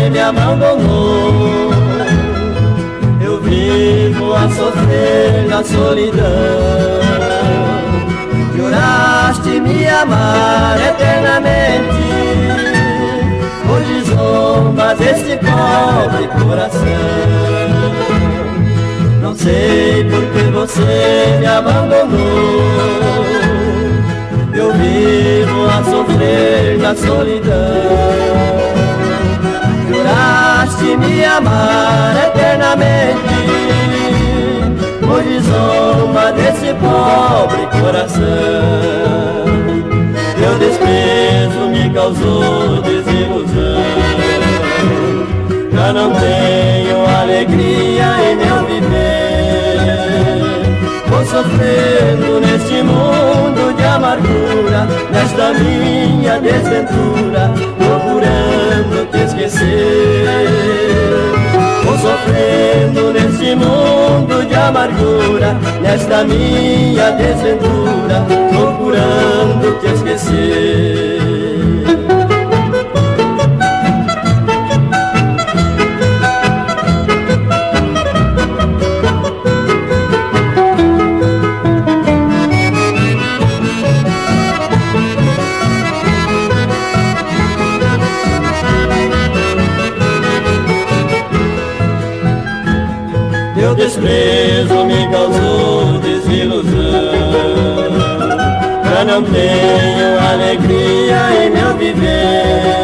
você me abandonou. Eu vivo a sofrer na solidão. Juraste me amar eternamente. Hoje zombas este pobre coração. Não sei por que você me abandonou. Eu vivo a sofrer na solidão. Juraste me amar eternamente. Hoje zomba desse pobre coração. Teu desprezo me causou desilusão. Já não tenho alegria em meu viver. Vou sofrendo neste mundo de amargura, nesta minha desventura, procurando te esquecer. Vou sofrendo neste mundo de amargura, nesta minha desventura, procurando te esquecer. Teu desprezo me causou desilusão. Já não tenho alegria em meu viver.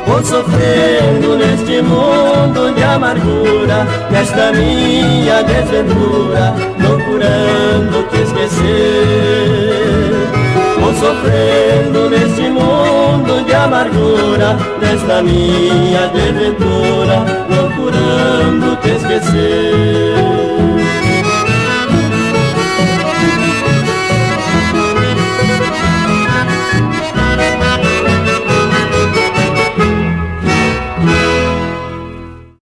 Vou sofrendo neste mundo de amargura, nesta minha desventura, procurando te esquecer. Vou sofrendo neste mundo de amargura, nesta minha desventura, procurando te esquecer.